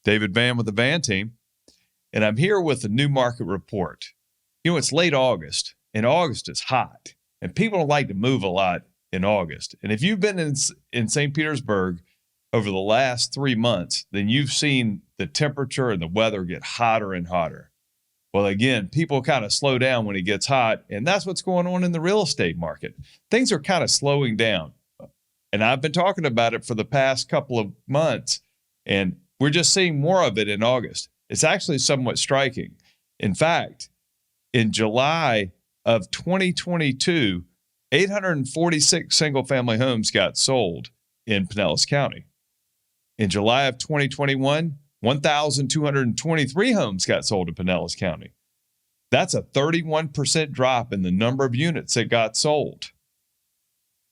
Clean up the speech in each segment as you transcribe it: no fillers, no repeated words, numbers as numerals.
David Vann with the Vann team, and I'm here with a new market report. You know, it's late August, and August is hot, and people don't like to move a lot in August. And if you've been in St. Petersburg over the last 3 months, then you've seen the temperature and the weather get hotter and hotter. Well, again, people kind of slow down when it gets hot, and that's what's going on in the real estate market. Things are kind of slowing down, and I've been talking about it for the past couple of months, and we're just seeing more of it in August. It's actually somewhat striking. In fact, in July of 2022, 846 single-family homes got sold in Pinellas County. In July of 2021, 1,223 homes got sold in Pinellas County. That's a 31% drop in the number of units that got sold.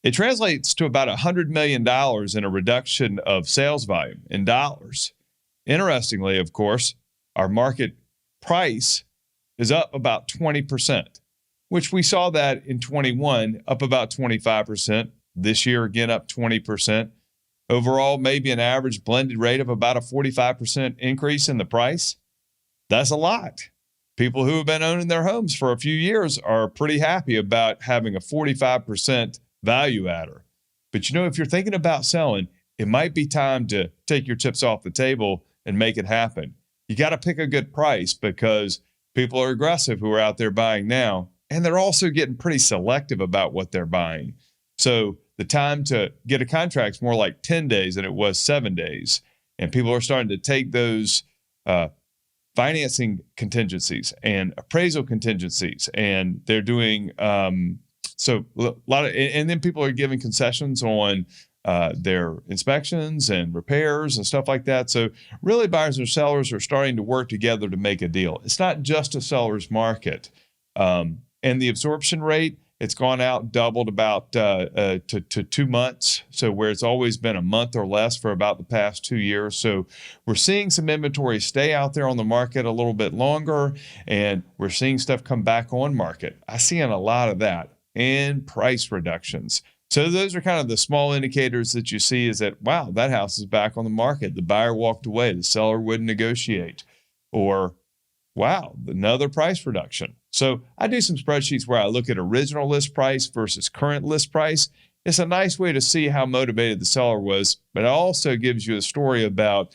It translates to about $100 million in a reduction of sales volume in dollars. Interestingly, of course, our market price is up about 20%, which we saw that in 21, up about 25%. This year, again, up 20%. Overall, maybe an average blended rate of about a 45% increase in the price. That's a lot. People who have been owning their homes for a few years are pretty happy about having a 45% value adder. But you know, if you're thinking about selling, it might be time to take your chips off the table and make it happen. You got to pick a good price because people are aggressive who are out there buying now, and they're also getting pretty selective about what they're buying. So the time to get a contract is more like 10 days than it was 7 days. And people are starting to take those financing contingencies and appraisal contingencies, and they're doing so a lot of, and then people are giving concessions on their inspections and repairs and stuff like that. So really, buyers and sellers are starting to work together to make a deal. It's not just a seller's market. And the absorption rate, it's gone out, doubled about to 2 months. So where it's always been a month or less for about the past 2 years. So we're seeing some inventory stay out there on the market a little bit longer, and we're seeing stuff come back on market. I'm seeing a lot of that, and price reductions. So those are kind of the small indicators that you see, is that, wow, that house is back on the market. The buyer walked away. The seller wouldn't negotiate. Or, wow, another price reduction. So I do some spreadsheets where I look at original list price versus current list price. It's a nice way to see how motivated the seller was, but it also gives you a story about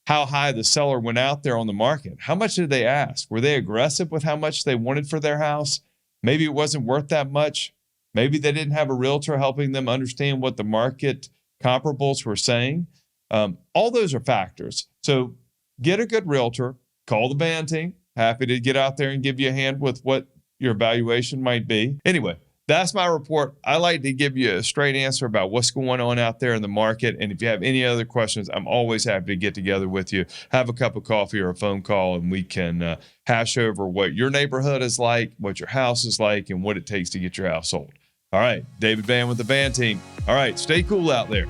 how high the seller went out there on the market. How much did they ask? Were they aggressive with how much they wanted for their house? Maybe it wasn't worth that much. Maybe they didn't have a realtor helping them understand what the market comparables were saying. All those are factors. So get a good realtor, call the Vann team. Happy to get out there and give you a hand with what your valuation might be. Anyway, that's my report. I like to give you a straight answer about what's going on out there in the market. And if you have any other questions, I'm always happy to get together with you, have a cup of coffee or a phone call, and we can hash over what your neighborhood is like, what your house is like, and what it takes to get your house sold. All right, David Vann with the Vann team. All right, stay cool out there.